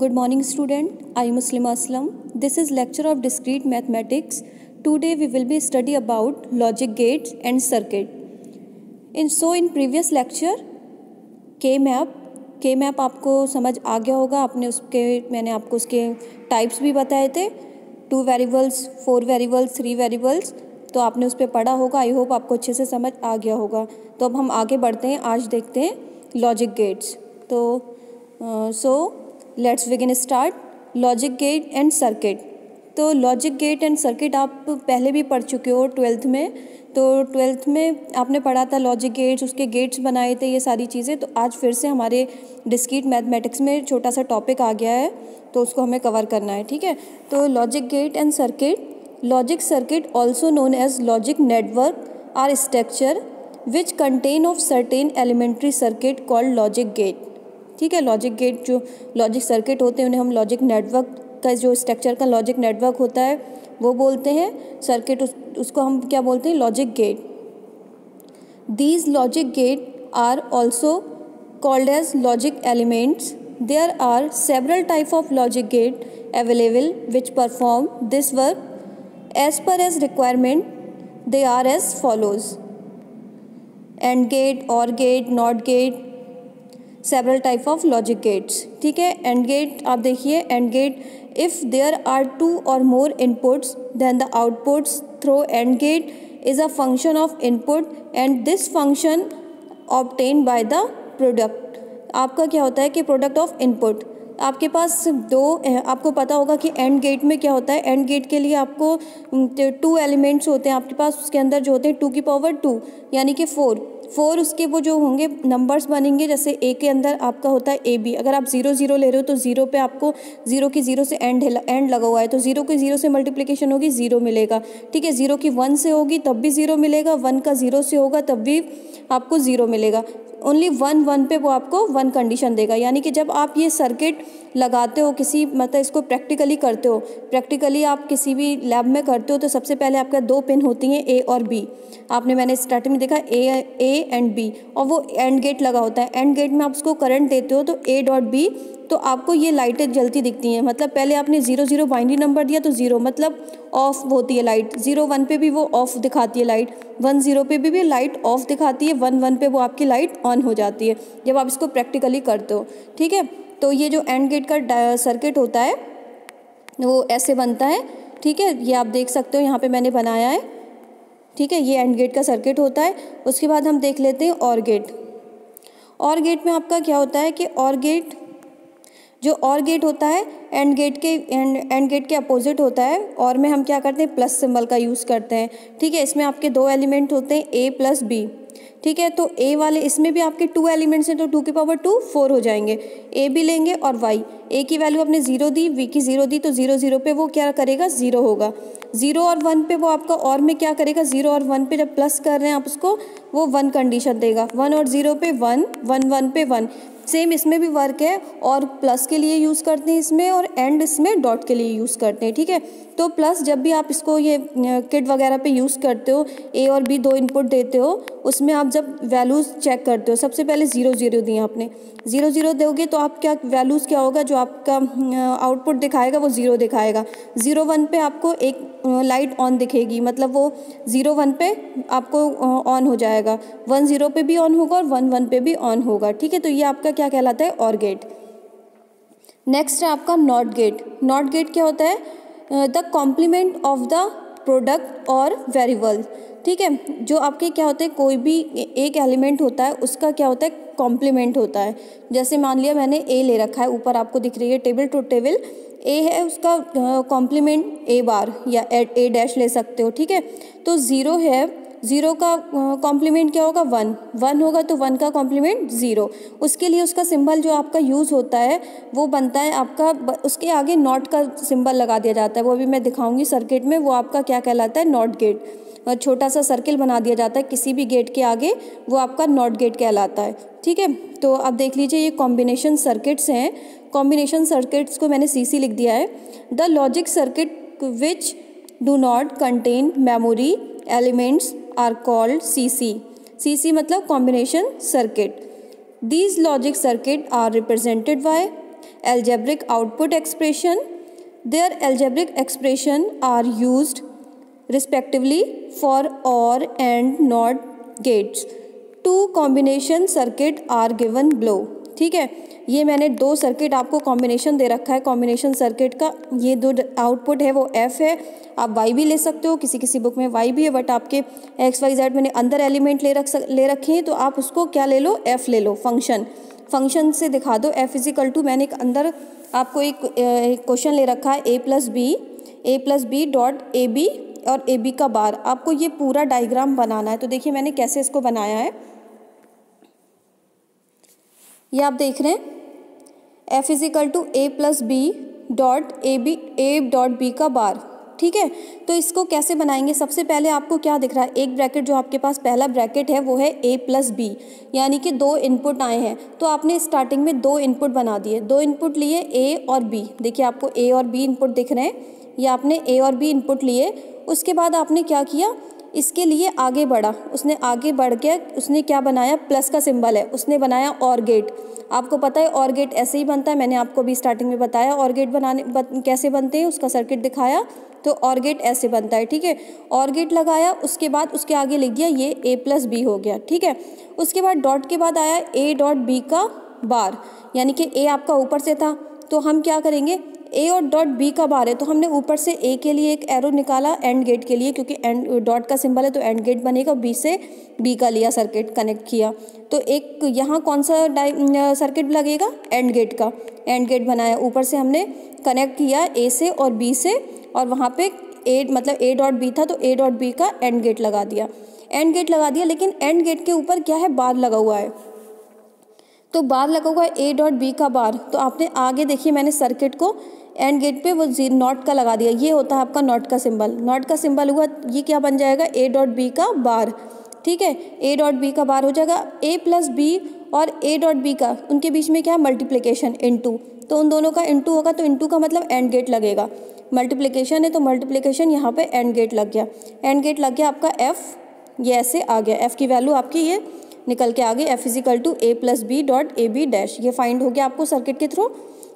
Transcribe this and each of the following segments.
Good morning, student. I am Muslima Aslam. This is lecture of discrete mathematics. Today we will be study about logic gates and circuit. In previous lecture K-map आपको समझ आ गया होगा. मैंने आपको उसके types भी बताए थे. 2 वेरिएबल्स, 4 वेरिएबल्स, 3 वेरिएबल्स. तो आपने उस पर पढ़ा होगा. आई होप आपको अच्छे से समझ आ गया होगा. तो अब हम आगे बढ़ते हैं. आज देखते हैं लॉजिक गेट्स. तो let's begin start. Logic gate and circuit. तो लॉजिक गेट एंड सर्किट आप पहले भी पढ़ चुके हो 12th में. तो 12th में आपने पढ़ा था लॉजिक गेट्स, उसके गेट्स बनाए थे, ये सारी चीज़ें. तो आज फिर से हमारे डिस्क्रीट मैथमेटिक्स में छोटा सा टॉपिक आ गया है, तो उसको हमें कवर करना है. ठीक है. तो logic gate and circuit. Logic circuit also known as logic network are structure which contain of certain elementary circuit called logic gate. ठीक है. लॉजिक गेट जो लॉजिक सर्किट होते हैं उन्हें हम लॉजिक नेटवर्क का जो स्ट्रक्चर का लॉजिक नेटवर्क होता है वो बोलते हैं. सर्किट उसको हम क्या बोलते हैं? Logic gate. These logic gate are also called as logic elements. There are several type of logic gate available which perform this work as per as requirement. They are as follows: and gate, or gate, not gate, several type of logic gates. ठीक है. And gate आप देखिए. And gate, if there are 2 or more inputs then the outputs through AND gate is a function of input and this function obtained by the product. आपका क्या होता है कि product of input. आपके पास आपको पता होगा कि एंड गेट में क्या होता है. एंड गेट के लिए आपको 2 एलिमेंट्स होते हैं आपके पास. उसके अंदर जो होते हैं 2 की पावर 2 यानी कि 4 उसके वो जो होंगे नंबर्स बनेंगे. जैसे ए के अंदर आपका होता है ए बी. अगर आप 0 0 ले रहे हो तो 0 पे आपको 0 की 0 से एंड लगा हुआ है, तो 0 की 0 से मल्टीप्लिकेशन होगी 0 मिलेगा. ठीक है. 0 की 1 से होगी तब भी 0 मिलेगा. 1 का 0 से होगा तब भी आपको 0 मिलेगा. ओनली 1 पे वो आपको 1 कंडीशन देगा. यानी कि जब आप ये सर्किट लगाते हो किसी मतलब इसको प्रैक्टिकली करते हो, प्रैक्टिकली आप किसी भी लैब में करते हो, तो सबसे पहले आपका 2 पिन होती हैं ए और बी. मैंने स्टार्टिंग में देखा ए एंड बी, और वो एंड गेट लगा होता है. एंड गेट में आप उसको करंट देते हो तो ए डॉट बी, तो आपको ये लाइटें जलती दिखती हैं. मतलब पहले आपने 0 0 बाइनरी नंबर दिया तो 0 मतलब ऑफ होती है लाइट. 0 1 पे भी वो ऑफ दिखाती है लाइट. 1 0 पे भी लाइट ऑफ दिखाती है. 1 1 पे वो आपकी लाइट ऑन हो जाती है जब आप इसको प्रैक्टिकली करते हो. ठीक है. तो ये जो एंड गेट का सर्किट होता है वो ऐसे बनता है. ठीक है. ये आप देख सकते हो यहाँ पे मैंने बनाया है. ठीक है. ये एंड गेट का सर्किट होता है. उसके बाद हम देख लेते हैं और गेट. और गेट में आपका क्या होता है कि और गेट होता है एंड गेट के अपोजिट होता है. और में हम क्या करते हैं? प्लस सिंबल का यूज़ करते हैं. ठीक है. इसमें आपके 2 एलिमेंट होते हैं ए प्लस बी. ठीक है. तो ए वाले इसमें भी आपके 2 एलिमेंट्स हैं तो 2 की पावर 2 4 हो जाएंगे. ए भी लेंगे और वाई. ए की वैल्यू आपने 0 दी, बी की 0 दी, तो 0 0 पे वो क्या करेगा? 0 होगा. 0 और 1 पे वो आपका और में क्या करेगा? 0 और 1 पे जब प्लस कर रहे हैं आप उसको, वो 1 कंडीशन देगा. 1 और 0 पे 1, 1 1 पे 1. सेम इसमें भी वर्क है. और प्लस के लिए यूज़ करते हैं इसमें, और एंड इसमें डॉट के लिए यूज़ करते हैं. ठीक है. तो प्लस जब भी आप इसको ये किट वगैरह पे यूज़ करते हो, ए और बी 2 इनपुट देते हो, उसमें आप जब वैल्यूज़ चेक करते हो, सबसे पहले 0 0 दिए आपने. 0 0 दोगे तो आप क्या वैल्यूज़ क्या होगा? जो आपका आउटपुट दिखाएगा वो 0 दिखाएगा. 0 1 पे आपको एक लाइट ऑन दिखेगी, मतलब वो 0 1 पे आपको ऑन हो जाएगा. 1 0 पे भी ऑन होगा और 1 1 पे भी ऑन होगा. ठीक है. तो ये आपका क्या कहलाता है? और गेट. नेक्स्ट है आपका नॉट गेट. नॉट गेट क्या होता है? The complement of the product और वेरिएबल. ठीक है. जो आपके क्या होते हैं, कोई भी एक एलिमेंट होता है उसका क्या होता है? कॉम्प्लीमेंट होता है. जैसे मान लिया मैंने ए ले रखा है, ऊपर आपको दिख रही है टेबल टू टेबल. ए है, उसका कॉम्प्लीमेंट ए बार या ए डैश ले सकते हो. ठीक है. तो 0 है, 0 का कॉम्प्लीमेंट क्या होगा? 1. 1 होगा तो 1 का कॉम्प्लीमेंट 0. उसके लिए उसका सिंबल जो आपका यूज़ होता है वो बनता है आपका, उसके आगे नॉट का सिंबल लगा दिया जाता है. वो अभी मैं दिखाऊंगी सर्किट में. वो आपका क्या कहलाता है? Not gate. छोटा सा सर्किल बना दिया जाता है किसी भी गेट के आगे, वो आपका नॉट गेट कहलाता है. ठीक है. तो आप देख लीजिए ये कॉम्बिनेशन सर्किट्स हैं. कॉम्बिनेशन सर्किट्स को मैंने CC लिख दिया है. The logic circuit which do not contain memory elements are called CC. CC मतलब combination circuit. These logic circuits are represented by algebraic output expression. Their algebraic expression are used respectively for OR and NOT gates. Two combination circuit are given below. ठीक है, ये मैंने दो circuit आपको combination दे रखा है, combination circuit का ये दो आउटपुट है वो F है, आप Y भी ले सकते हो, किसी किसी बुक में Y भी है, बट आपके XYZ मैंने अंदर एलिमेंट ले रखे हैं तो आप उसको क्या ले लो, F ले लो, फंक्शन से दिखा दो। F इजिकल टू मैंने एक अंदर आपको एक क्वेश्चन ले रखा है a plus B dot A B और ए बी का बार, आपको ये पूरा डायग्राम बनाना है। तो देखिए मैंने कैसे इसको बनाया है, ये आप देख रहे हैं F is equal to a plus B dot A dot B का बार। ठीक है, तो इसको कैसे बनाएंगे, सबसे पहले आपको क्या दिख रहा है, एक ब्रैकेट जो आपके पास पहला ब्रैकेट है वो है a प्लस बी, यानी कि दो इनपुट आए हैं, तो आपने स्टार्टिंग में दो इनपुट बना दिए, दो इनपुट लिए a और b। देखिए आपको a और b इनपुट दिख रहे हैं, ये आपने a और b इनपुट लिए। उसके बाद आपने क्या किया, इसके लिए आगे बढ़ा, उसने आगे बढ़ के उसने क्या बनाया, प्लस का सिंबल है, उसने बनाया और गेट। आपको पता है और गेट ऐसे ही बनता है, मैंने आपको भी स्टार्टिंग में बताया और गेट कैसे बनते हैं, उसका सर्किट दिखाया, तो और गेट ऐसे बनता है। ठीक है, और गेट लगाया, उसके बाद उसके आगे लिख दिया ये a प्लस बी हो गया। ठीक है, उसके बाद डॉट के बाद आया a डॉट बी का बार, यानी कि a आपका ऊपर से था, तो हम क्या करेंगे, a और डॉट b का बार है तो हमने ऊपर से a के लिए एक एरो निकाला एंड गेट के लिए, क्योंकि एंड डॉट का सिंबल है तो एंड गेट बनेगा, b से b का लिया सर्किट कनेक्ट किया, तो एक यहाँ कौन सा सर्किट लगेगा, एंड गेट का, एंड गेट बनाया, ऊपर से हमने कनेक्ट किया a से और b से, और वहाँ पे a मतलब a डॉट b था तो a डॉट b का एंड गेट लगा दिया, लेकिन एंड गेट के ऊपर क्या है, बार लगा हुआ है, तो बार लगा हुआ है a डॉट b का बार, तो आपने आगे देखिए मैंने सर्किट को एंड गेट पे वो नॉट का लगा दिया, ये होता है आपका नॉट का सिंबल, नॉट का सिंबल हुआ, ये क्या बन जाएगा, a डॉट b का बार। ठीक है, a डॉट b का बार हो जाएगा, a प्लस b और a डॉट b का, उनके बीच में क्या है, मल्टीप्लिकेशन इनटू, तो उन दोनों का इनटू होगा, तो इनटू का मतलब एंड गेट लगेगा, मल्टीप्लिकेशन है तो मल्टीप्लिकेशन यहाँ पे एंड गेट लग गया, एंड गेट लग गया आपका F, ये ऐसे आ गया, F की वैल्यू आपकी ये निकल के आ गई, F is equal to a plus B dot A B dash, ये फाइंड हो गया आपको सर्किट के थ्रू।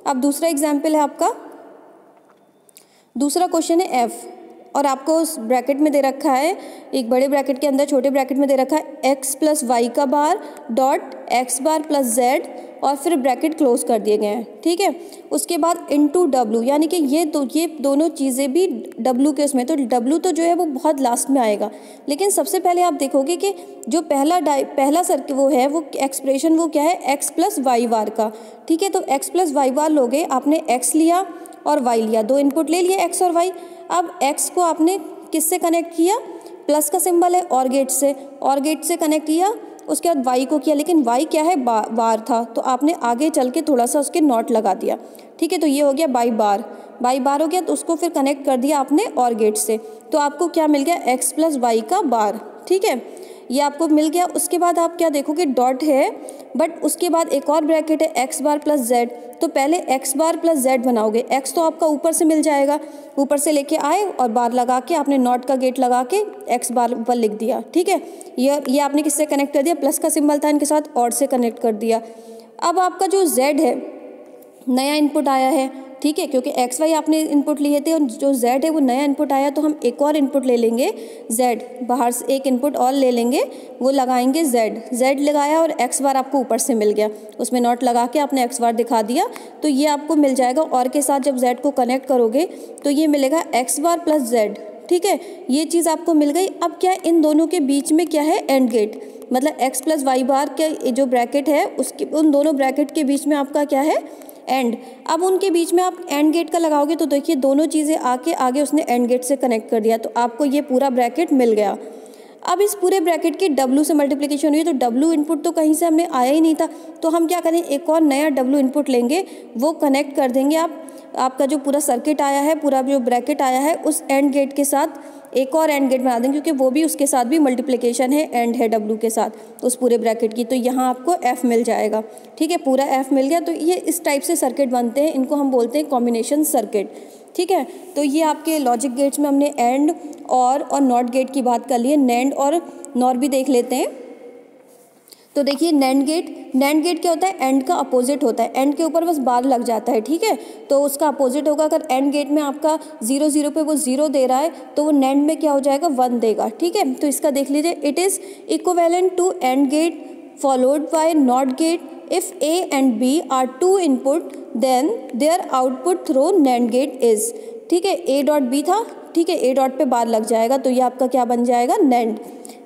अब दूसरा एग्जाम्पल है आपका, दूसरा क्वेश्चन है F, और आपको उस ब्रैकेट में दे रखा है, एक बड़े ब्रैकेट के अंदर छोटे ब्रैकेट में दे रखा है x प्लस वाई का बार dot x bar plus z, और फिर ब्रैकेट क्लोज कर दिए गए हैं। ठीक है, उसके बाद इनटू w, यानी कि ये दोनों चीज़ें भी w के उसमें, तो w तो जो है वो बहुत लास्ट में आएगा, लेकिन सबसे पहले आप देखोगे कि जो पहला सर्किट वो है, वो एक्सप्रेशन वो क्या है, x प्लस वाई बार का। ठीक है, तो x प्लस वाई बार लोगे, आपने x लिया और y लिया, दो इनपुट ले लिए x और y। अब x को आपने किससे कनेक्ट किया, प्लस का सिंबल है और गेट से कनेक्ट किया, उसके बाद y को किया, लेकिन y क्या है, बार था, तो आपने आगे चल के थोड़ा सा उसके नॉट लगा दिया। ठीक है, तो ये हो गया बाई बार हो गया, तो उसको फिर कनेक्ट कर दिया आपने और गेट से, तो आपको क्या मिल गया, x प्लस वाई का बार। ठीक है, ये आपको मिल गया। उसके बाद आप क्या देखोगे, डॉट है, बट उसके बाद एक और ब्रैकेट है x बार प्लस जेड, तो पहले x बार प्लस जेड बनाओगे, x तो आपका ऊपर से मिल जाएगा, ऊपर से लेके आए और बार लगा के आपने नॉट का गेट लगा के x बार ऊपर लिख दिया। ठीक है, ये आपने किससे कनेक्ट कर दिया, प्लस का सिंबल था इनके साथ, और से कनेक्ट कर दिया। अब आपका जो z है, नया इनपुट आया है, ठीक है, क्योंकि एक्स वाई आपने इनपुट लिए थे और जो z है वो नया इनपुट आया, तो हम एक और इनपुट ले लेंगे z, बाहर से एक इनपुट और ले लेंगे, वो लगाएंगे z लगाया और x बार आपको ऊपर से मिल गया, उसमें नॉट लगा के आपने x बार दिखा दिया, तो ये आपको मिल जाएगा। और के साथ जब z को कनेक्ट करोगे तो ये मिलेगा x बार प्लस z। ठीक है, ये चीज़ आपको मिल गई। अब क्या इन दोनों के बीच में क्या है, एंड गेट, मतलब x प्लस वाई बार के जो ब्रैकेट है उसके उन दोनों ब्रैकेट के बीच में आपका क्या है, एंड। अब उनके बीच में आप एंड गेट का लगाओगे तो देखिए दोनों चीज़ें आगे उसने एंड गेट से कनेक्ट कर दिया, तो आपको ये पूरा ब्रैकेट मिल गया। अब इस पूरे ब्रैकेट की W से मल्टीप्लिकेशन हुई, तो W इनपुट तो कहीं से हमने आया ही नहीं था, तो हम क्या करें, एक और नया W इनपुट लेंगे, वो कनेक्ट कर देंगे आपका जो पूरा सर्किट आया है, पूरा जो ब्रैकेट आया है, उस एंड गेट के साथ एक और एंड गेट बना देंगे, क्योंकि वो भी उसके साथ भी मल्टीप्लिकेशन है, एंड है W के साथ उस पूरे ब्रैकेट की, तो यहाँ आपको F मिल जाएगा। ठीक है, पूरा F मिल गया। तो ये इस टाइप से सर्किट बनते हैं, इनको हम बोलते हैं कॉम्बिनेशन सर्किट। ठीक है, तो ये आपके लॉजिक गेट्स में हमने एंड और नॉट गेट की बात कर ली है, नैंड और नॉर भी देख लेते हैं। तो देखिए नैंड गेट क्या होता है, एंड का अपोजिट होता है, एंड के ऊपर बस बार लग जाता है, ठीक है। तो उसका अपोजिट होगा, अगर एंड गेट में आपका 0 0 पे वो 0 दे रहा है तो वो नैंड में क्या हो जाएगा, 1 देगा, ठीक है। तो इसका देख लीजिए, it is equivalent to and gate followed by not gate if A and B are two input then their output through NAND gate is, ठीक है। ए डॉट बी था, ठीक है, ए डॉट पे बार लग जाएगा तो ये आपका क्या बन जाएगा, नैंड।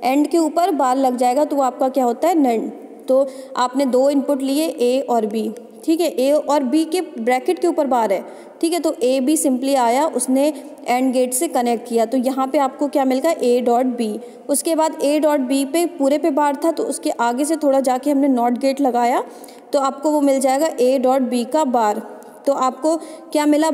एंड के ऊपर बार लग जाएगा तो वो आपका क्या होता है, नैंड। तो आपने दो इनपुट लिए ए और बी, ठीक है, ए और बी के ब्रैकेट के ऊपर बार है, ठीक है। तो ए बी सिंपली आया, उसने एंड गेट से कनेक्ट किया, तो यहाँ पे आपको क्या मिल गया, ए डॉट बी। उसके बाद ए डॉट बी पे पूरे पे बार था तो उसके आगे से थोड़ा जाके हमने नॉट गेट लगाया तो आपको वो मिल जाएगा ए डॉट बी का बार। तो आपको क्या मिला,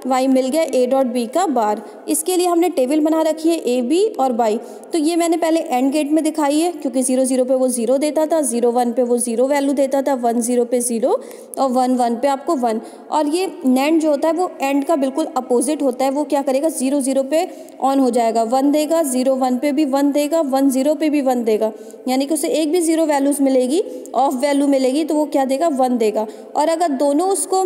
वाई मिल गया ए डॉट बी का बार। इसके लिए हमने टेबल बना रखी है ए बी और वाई। तो ये मैंने पहले एंड गेट में दिखाई है क्योंकि 0 0 पे वो 0 देता था, 0 1 पे वो 0 वैल्यू देता था, 1 0 पे 0 और 1 1 पे आपको 1। और ये नैंड जो होता है वो एंड का बिल्कुल अपोजिट होता है, वो क्या करेगा, 0 0 पे ऑन हो जाएगा, 1 देगा, 0 1 पे भी 1 देगा, 1 0 पे भी 1 देगा, यानी कि उसे एक भी 0 वैल्यूज़ मिलेगी, ऑफ वैल्यू मिलेगी तो वो क्या देगा, 1 देगा। और अगर दोनों उसको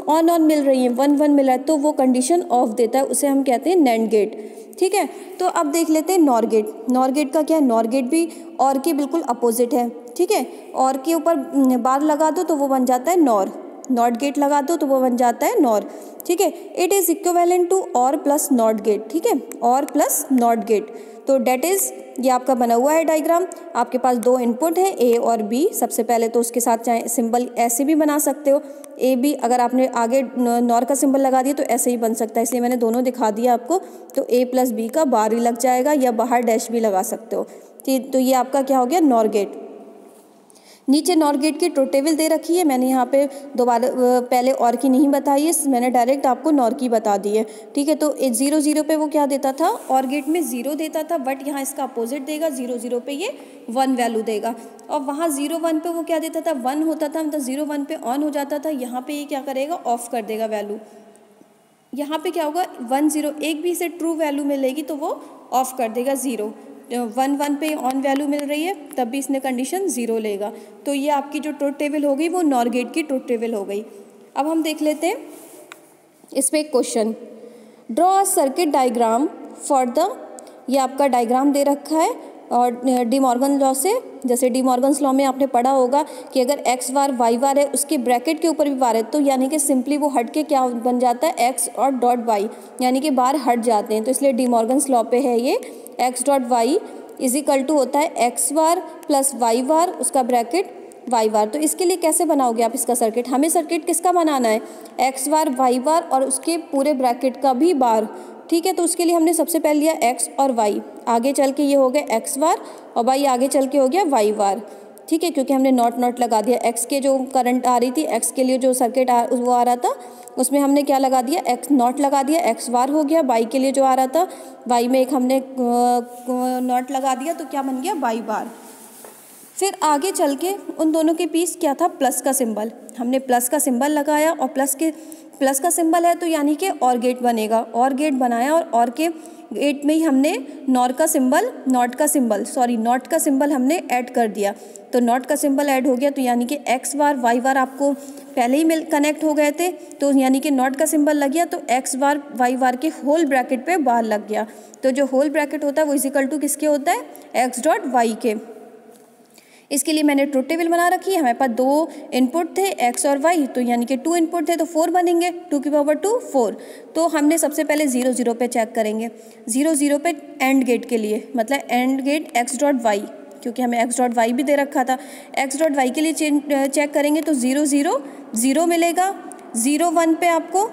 ऑन मिल रही हैं, 1 1 मिला है तो वो कंडीशन ऑफ देता है, उसे हम कहते हैं नैंड गेट, ठीक है। तो अब देख लेते हैं नॉर गेट। नॉर गेट का क्या है, नॉर गेट भी और के बिल्कुल अपोजिट है, ठीक है। और के ऊपर बार लगा दो तो वो बन जाता है नॉर, नॉट गेट लगा दो तो वो बन जाता है नॉर, ठीक है। इट इज़ इक्विवेलेंट टू और प्लस नॉट गेट, ठीक है, और प्लस नॉट गेट। तो डेट इज़, ये आपका बना हुआ है डायग्राम। आपके पास दो इनपुट है ए और बी। सबसे पहले तो उसके साथ चाहे सिंबल ऐसे भी बना सकते हो, ए बी, अगर आपने आगे नॉर का सिंबल लगा दिया तो ऐसे ही बन सकता है, इसलिए मैंने दोनों दिखा दिया आपको। तो ए प्लस बी का बार ही लग जाएगा या बाहर डैश भी लगा सकते हो, ठीक। तो ये आपका क्या हो गया, नॉर गेट। नीचे नॉर गेट की ट्रुथ टेबल दे रखी है, मैंने यहाँ पे दोबारा पहले और की नहीं बताई है, मैंने डायरेक्ट आपको नॉर की बता दी है, ठीक है। तो 0 0 पे वो क्या देता था, और गेट में 0 देता था, बट यहाँ इसका अपोजिट देगा, 0 0 पे ये 1 वैल्यू देगा। और वहाँ 0 1 पे वो क्या देता था, 1 होता था, मतलब 0 1 पे ऑन हो जाता था, यहाँ पे ये क्या करेगा, ऑफ कर देगा वैल्यू। यहाँ पे क्या होगा, 1 0, एक भी इसे ट्रू वैल्यू मिलेगी तो वो ऑफ कर देगा 0। 1 1 पे ऑन वैल्यू मिल रही है तब भी इसने कंडीशन 0 लेगा। तो ये आपकी जो ट्रुथ टेबल हो गई वो नॉर गेट की ट्रुथ टेबल हो गई। अब हम देख लेते हैं इसमें एक question, draw a circuit diagram for the, ये आपका डायग्राम दे रखा है और डी मॉर्गन लॉ से, जैसे डी मॉर्गन्स लॉ में आपने पढ़ा होगा कि अगर एक्स बार वाई बार है उसके ब्रैकेट के ऊपर भी बार है तो यानी कि सिंपली वो हट के क्या बन जाता है, एक्स और डॉट वाई, यानी कि बार हट जाते हैं। तो इसलिए डी मॉर्गन्स लॉ पे है ये, X dot Y is equal to होता है X bar plus Y bar, उसका ब्रैकेट वाई बार। तो इसके लिए कैसे बनाओगे आप इसका सर्किट, हमें सर्किट किसका बनाना है, एक्स बार वाई बार और उसके पूरे ब्रैकेट का भी बार, ठीक है। तो उसके लिए हमने सबसे पहले लिया एक्स और वाई, आगे चल के ये हो गया एक्स बार और वाई आगे चल के हो गया वाई बार, ठीक है, क्योंकि हमने नॉट लगा दिया। एक्स के जो करंट आ रही थी, एक्स के लिए जो सर्किट वो आ रहा था उसमें हमने क्या लगा दिया, एक्स नॉट लगा दिया, एक्स बार हो गया। वाई के लिए जो आ रहा था, वाई में एक हमने नॉट लगा दिया तो क्या बन गया, वाई बार। फिर आगे चल के उन दोनों के बीच क्या था, प्लस का सिंबल, हमने प्लस का सिंबल लगाया और प्लस का सिंबल है तो यानी कि और गेट बनेगा, और गेट बनाया और के गेट में ही हमने नॉट का सिंबल हमने ऐड कर दिया। तो नॉट का सिंबल ऐड हो गया तो यानी कि एक्स बार वाई बार आपको पहले ही कनेक्ट हो गए थे, तो यानी कि नॉट का सिंबल लग गया तो एक्स बार वाई बार के होल ब्रैकेट पे बार लग गया। तो जो होल ब्रैकेट होता है वो इक्वल टू किसके होता है, एक्स डॉट वाई के। इसके लिए मैंने ट्रुथ टेबल बना रखी है, हमारे पास दो इनपुट थे एक्स और वाई, तो यानी कि 2 इनपुट थे तो 4 बनेंगे, 2 की पावर 2 4। तो हमने सबसे पहले 0 0 पे चेक करेंगे, 0 0 पे एंड गेट के लिए, मतलब and gate X dot Y, क्योंकि हमें एक्स डॉट वाई भी दे रखा था। एक्स डॉट वाई के लिए चेक करेंगे तो 0 0 0 मिलेगा, 0 1 पे आपको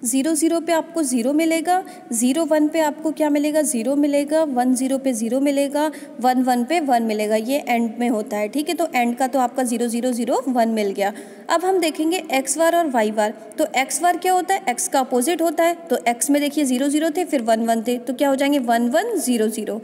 0 0 पे आपको 0 मिलेगा, 0 1 पे आपको क्या मिलेगा, 0 मिलेगा, 1 0 पे 0 मिलेगा, 1 1 पे 1 मिलेगा। ये एंड में होता है, ठीक है। तो एंड का तो आपका 0 0 0 1 मिल गया। अब हम देखेंगे एक्स बार और वाई बार। तो एक्स बार क्या होता है, एक्स का अपोजिट होता है, तो एक्स में देखिए 0 0 थे, फिर 1 1 थे, तो क्या हो जाएंगे 1 1 0 0।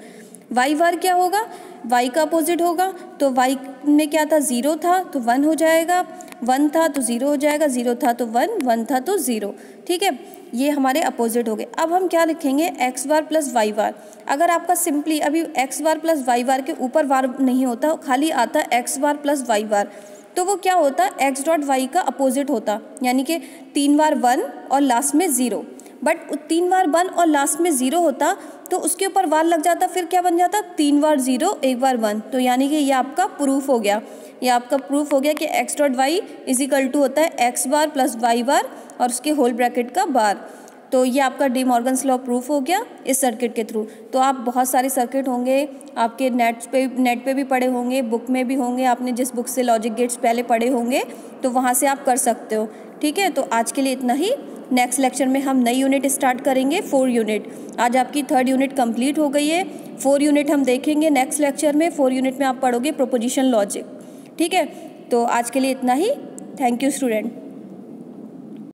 वाई बार क्या होगा, वाई का अपोजिट होगा, तो वाई में क्या था, 0 था तो 1 हो जाएगा, 1 था तो 0 हो जाएगा, 0 था तो 1, 1 था तो 0। ठीक है, ये हमारे अपोजिट हो गए। अब हम क्या लिखेंगे, एक्स बार प्लस वाई बार। अगर आपका सिंपली अभी एक्स बार प्लस वाई बार के ऊपर बार नहीं होता, खाली आता एक्स बार प्लस वाई बार, तो वो क्या होता, एक्स डॉट वाई का अपोजिट होता, यानी कि 3 बार 1 और लास्ट में 0। बट 3 बार 1 और लास्ट में 0 होता तो उसके ऊपर वार लग जाता, फिर क्या बन जाता, 3 बार 0 1 बार 1। तो यानी कि ये आपका प्रूफ हो गया, ये आपका प्रूफ हो गया कि X dot Y is equal to होता है X bar plus Y bar और उसके होल ब्रैकेट का बार। तो ये आपका डी मॉर्गन्स लॉ प्रूफ हो गया इस सर्किट के थ्रू। तो आप बहुत सारे सर्किट होंगे आपके नेट पे भी पढ़े होंगे, बुक में भी होंगे, आपने जिस बुक से लॉजिक गेट्स पहले पढ़े होंगे तो वहाँ से आप कर सकते हो। ठीक है, तो आज के लिए इतना ही। नेक्स्ट लेक्चर में हम नई यूनिट स्टार्ट करेंगे, 4 यूनिट। आज आपकी 3rd यूनिट कंप्लीट हो गई है, 4 यूनिट हम देखेंगे नेक्स्ट लेक्चर में। 4 यूनिट में आप पढ़ोगे प्रोपोजिशन लॉजिक। ठीक है, तो आज के लिए इतना ही। Thank you student.